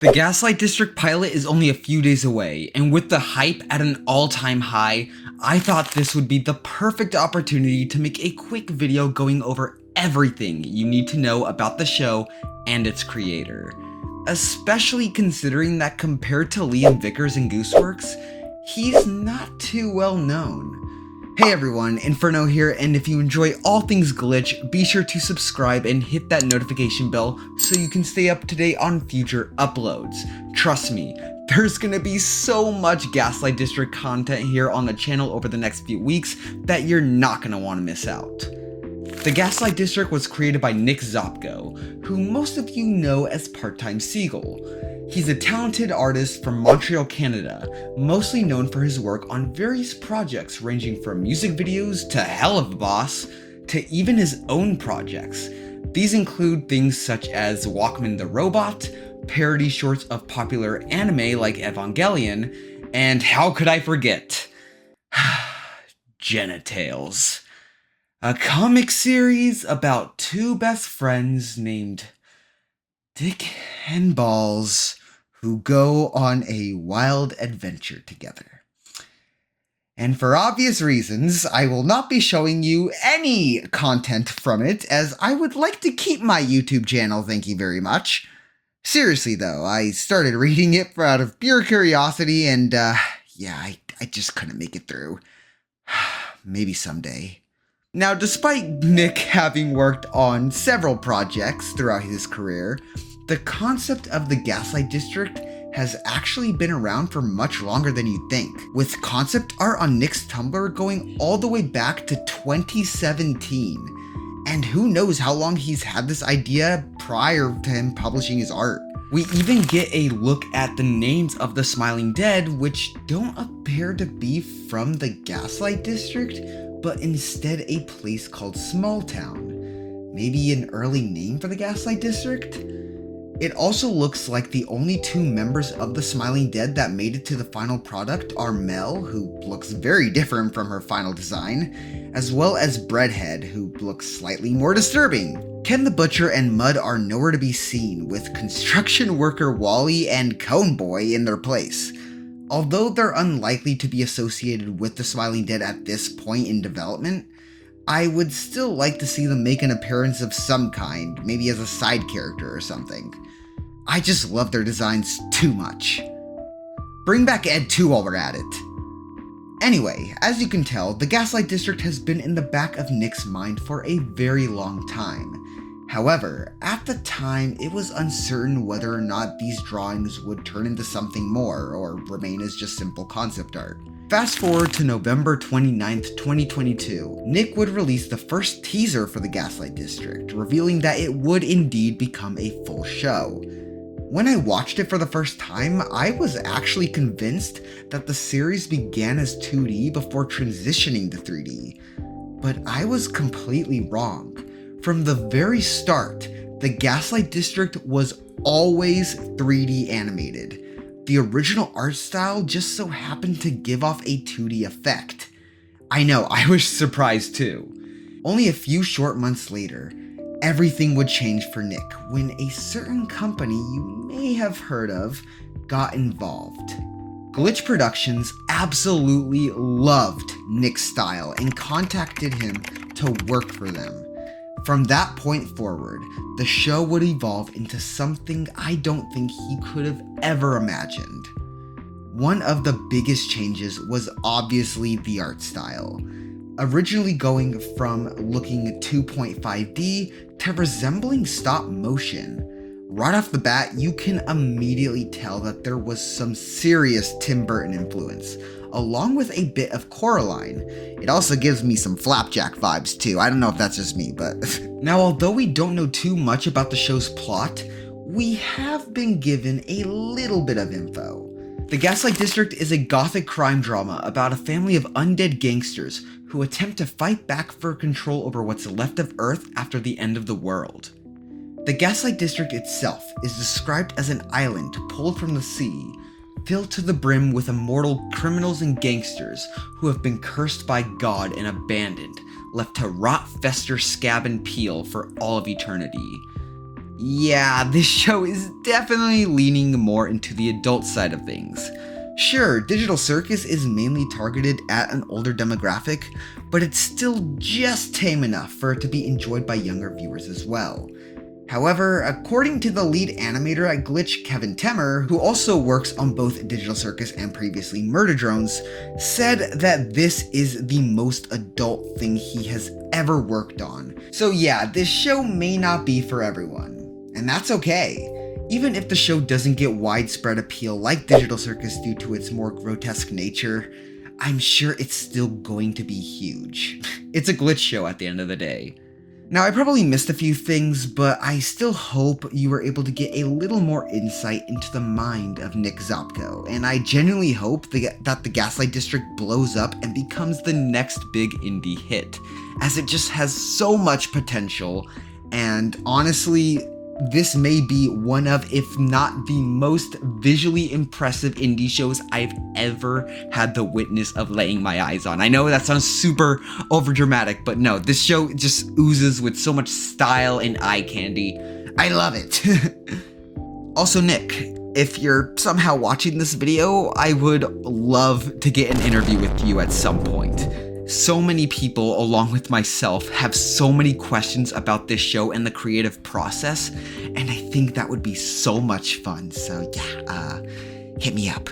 The Gaslight District pilot is only a few days away, and with the hype at an all-time high, I thought this would be the perfect opportunity to make a quick video going over everything you need to know about the show and its creator. Especially considering that compared to Liam Vickers and Gooseworks, he's not too well known. Hey everyone, Inferno here, and if you enjoy all things Glitch, be sure to subscribe and hit that notification bell so you can stay up to date on future uploads. Trust me, there's gonna be so much Gaslight District content here on the channel over the next few weeks that you're not gonna want to miss out. The Gaslight District was created by Nick Zopco, who most of you know as Part-Time Seagull. He's a talented artist from Montreal, Canada, mostly known for his work on various projects ranging from music videos to Hell of a Boss, to even his own projects. These include things such as Walkman the Robot, parody shorts of popular anime like Evangelion, and how could I forget? Genitales. A comic series about two best friends named Dick and Balls who go on a wild adventure together. And for obvious reasons, I will not be showing you any content from it, as I would like to keep my YouTube channel, thank you very much. Seriously though, I started reading it out of pure curiosity, and yeah, I just couldn't make it through. Maybe someday. Now, despite Nick having worked on several projects throughout his career, the concept of the Gaslight District has actually been around for much longer than you'd think, with concept art on Nick's Tumblr going all the way back to 2017. And who knows how long he's had this idea prior to him publishing his art. We even get a look at the names of the Smiling Dead, which don't appear to be from the Gaslight District, but instead a place called Small Town. Maybe an early name for the Gaslight District? It also looks like the only two members of the Smiling Dead that made it to the final product are Mel, who looks very different from her final design, as well as Breadhead, who looks slightly more disturbing. Ken the Butcher and Mud are nowhere to be seen, with construction worker Wally and Cone Boy in their place. Although they're unlikely to be associated with the Smiling Dead at this point in development, I would still like to see them make an appearance of some kind, maybe as a side character or something. I just love their designs too much. Bring back Ed 2 while we're at it. Anyway, as you can tell, the Gaslight District has been in the back of Nick's mind for a very long time. However, at the time, it was uncertain whether or not these drawings would turn into something more or remain as just simple concept art. Fast forward to November 29th, 2022, Nick would release the first teaser for the Gaslight District, revealing that it would indeed become a full show. When I watched it for the first time, I was actually convinced that the series began as 2D before transitioning to 3D. But I was completely wrong. From the very start, the Gaslight District was always 3D animated. The original art style just so happened to give off a 2D effect. I know, I was surprised too. Only a few short months later, everything would change for Nick when a certain company you may have heard of got involved. Glitch Productions absolutely loved Nick's style and contacted him to work for them. From that point forward, the show would evolve into something I don't think he could have ever imagined. One of the biggest changes was obviously the art style. Originally going from looking 2.5D to resembling stop motion. Right off the bat, you can immediately tell that there was some serious Tim Burton influence, along with a bit of Coraline. It also gives me some Flapjack vibes too. I don't know if that's just me, but... Now, although we don't know too much about the show's plot, we have been given a little bit of info. The Gaslight District is a gothic crime drama about a family of undead gangsters who attempt to fight back for control over what's left of Earth after the end of the world. The Gaslight District itself is described as an island pulled from the sea, filled to the brim with immortal criminals and gangsters who have been cursed by God and abandoned, left to rot, fester, scab, and peel for all of eternity. Yeah, this show is definitely leaning more into the adult side of things. Sure, Digital Circus is mainly targeted at an older demographic, but it's still just tame enough for it to be enjoyed by younger viewers as well. However, according to the lead animator at Glitch, Kevin Temmer, who also works on both Digital Circus and previously Murder Drones, said that this is the most adult thing he has ever worked on. So yeah, this show may not be for everyone, and that's okay. Even if the show doesn't get widespread appeal like Digital Circus due to its more grotesque nature, I'm sure it's still going to be huge. It's a Glitch show at the end of the day. Now, I probably missed a few things, but I still hope you were able to get a little more insight into the mind of Nick Zopco, and I genuinely hope that the Gaslight District blows up and becomes the next big indie hit, as it just has so much potential, and honestly, this may be one of, if not the most visually impressive indie shows I've ever had the witness of laying my eyes on. I know that sounds super overdramatic, but no, this show just oozes with so much style and eye candy. I love it. Also, Nick, if you're somehow watching this video, I would love to get an interview with you at some point. So many people, along with myself, have so many questions about this show and the creative process, and I think that would be so much fun. So yeah, hit me up.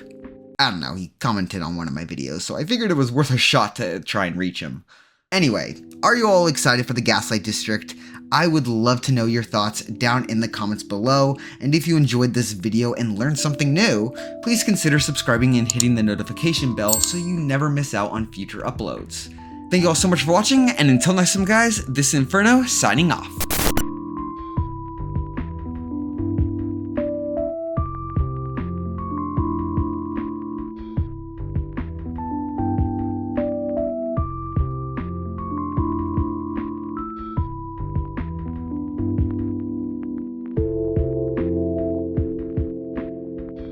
I don't know, he commented on one of my videos, so I figured it was worth a shot to try and reach him. Anyway, are you all excited for the Gaslight District? I would love to know your thoughts down in the comments below, and if you enjoyed this video and learned something new, please consider subscribing and hitting the notification bell so you never miss out on future uploads. Thank you all so much for watching, and until next time guys, this is Inferno signing off.